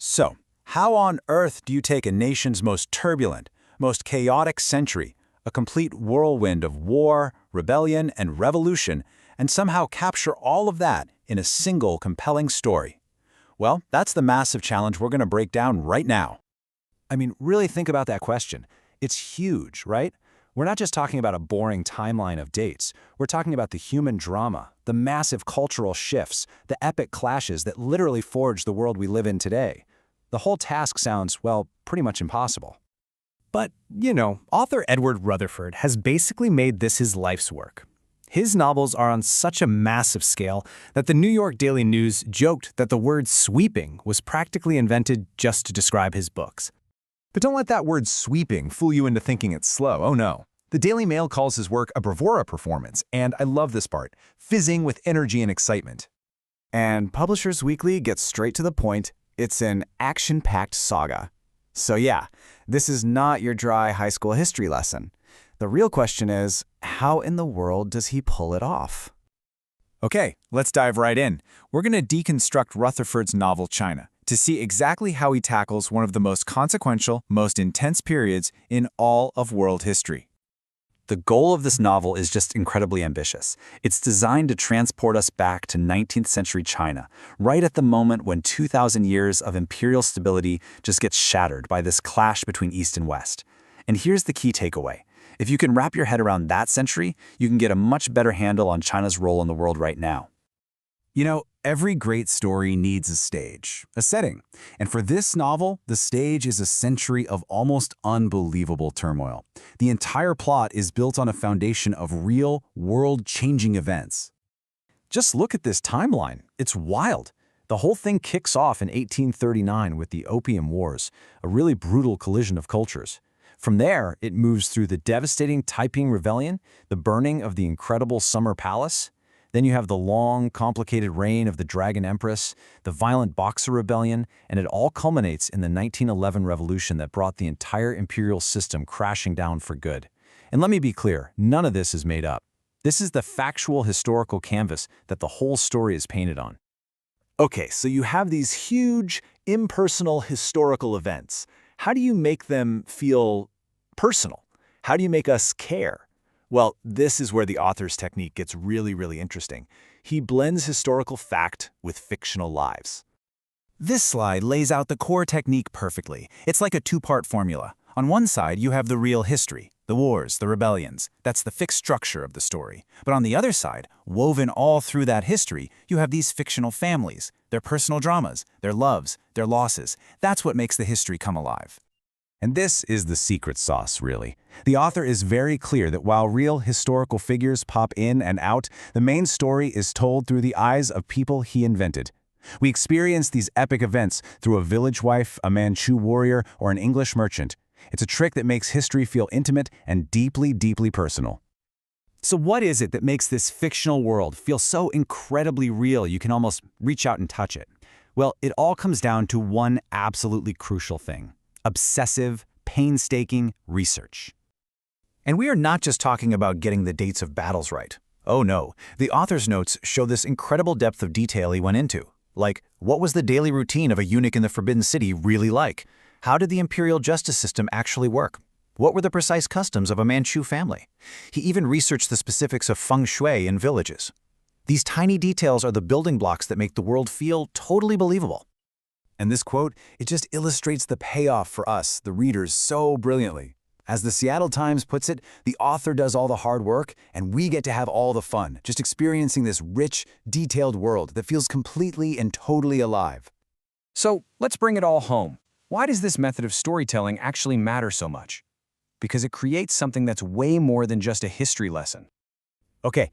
So, how on earth do you take a nation's most turbulent, most chaotic century, a complete whirlwind of war, rebellion, and revolution, and somehow capture all of that in a single compelling story? Well, that's the massive challenge we're going to break down right now. I mean, really think about that question. It's huge, right? We're not just talking about a boring timeline of dates. We're talking about the human drama, the massive cultural shifts, the epic clashes that literally forge the world we live in today. The whole task sounds, well, pretty much impossible. But, author Edward Rutherfurd has basically made this his life's work. His novels are on such a massive scale that the New York Daily News joked that the word sweeping was practically invented just to describe his books. But don't let that word sweeping fool you into thinking it's slow. Oh no. The Daily Mail calls his work a bravura performance, and I love this part, fizzing with energy and excitement. And Publishers Weekly gets straight to the point. It's an action-packed saga. So yeah, this is not your dry high school history lesson. The real question is, how in the world does he pull it off? Okay, let's dive right in. We're going to deconstruct Rutherford's novel China to see exactly how he tackles one of the most consequential, most intense periods in all of world history. The goal of this novel is just incredibly ambitious. It's designed to transport us back to 19th-century China, right at the moment when 2,000 years of imperial stability just gets shattered by this clash between East and West. And here's the key takeaway. If you can wrap your head around that century, you can get a much better handle on China's role in the world right now. Every great story needs a stage, a setting. And for this novel, the stage is a century of almost unbelievable turmoil. The entire plot is built on a foundation of real, world-changing events. Just look at this timeline. It's wild. The whole thing kicks off in 1839 with the Opium Wars, a really brutal collision of cultures. From there, it moves through the devastating Taiping Rebellion, the burning of the incredible Summer Palace. Then you have the long, complicated reign of the Dragon Empress, the violent Boxer Rebellion, and it all culminates in the 1911 revolution that brought the entire imperial system crashing down for good. And let me be clear, none of this is made up. This is the factual historical canvas that the whole story is painted on. Okay, so you have these huge, impersonal historical events. How do you make them feel personal? How do you make us care? Well, this is where the author's technique gets really interesting. He blends historical fact with fictional lives. This slide lays out the core technique perfectly. It's like a two-part formula. On one side, you have the real history, the wars, the rebellions. That's the fixed structure of the story. But on the other side, woven all through that history, you have these fictional families, their personal dramas, their loves, their losses. That's what makes the history come alive. And this is the secret sauce, really. The author is very clear that while real historical figures pop in and out, the main story is told through the eyes of people he invented. We experience these epic events through a village wife, a Manchu warrior, or an English merchant. It's a trick that makes history feel intimate and deeply personal. So what is it that makes this fictional world feel so incredibly real you can almost reach out and touch it? Well, it all comes down to one absolutely crucial thing: obsessive, painstaking research. And we are not just talking about getting the dates of battles right. Oh no, the author's notes show this incredible depth of detail he went into. Like, what was the daily routine of a eunuch in the Forbidden City really like? How did the imperial justice system actually work? What were the precise customs of a Manchu family? He even researched the specifics of feng shui in villages. These tiny details are the building blocks that make the world feel totally believable. And this quote, it just illustrates the payoff for us, the readers, so brilliantly. As the Seattle Times puts it, the author does all the hard work, and we get to have all the fun, just experiencing this rich, detailed world that feels completely and totally alive. So let's bring it all home. Why does this method of storytelling actually matter so much? Because it creates something that's way more than just a history lesson. Okay,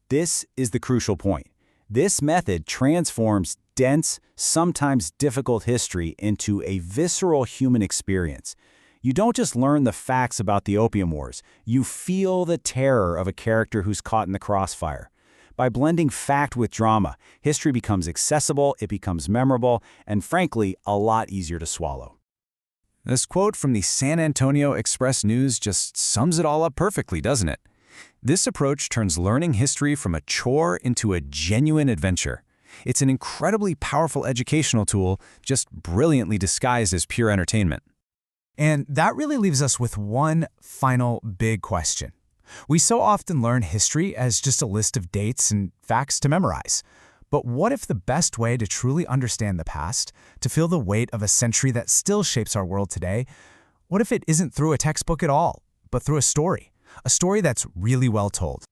this is the crucial point. This method transforms dense, sometimes difficult history into a visceral human experience. You don't just learn the facts about the Opium Wars, you feel the terror of a character who's caught in the crossfire. By blending fact with drama, history becomes accessible, it becomes memorable, and frankly, a lot easier to swallow. This quote from the San Antonio Express-News just sums it all up perfectly, doesn't it? This approach turns learning history from a chore into a genuine adventure. It's an incredibly powerful educational tool, just brilliantly disguised as pure entertainment. And that really leaves us with one final big question. We so often learn history as just a list of dates and facts to memorize. But what if the best way to truly understand the past, to feel the weight of a century that still shapes our world today, what if it isn't through a textbook at all, but through a story that's really well told?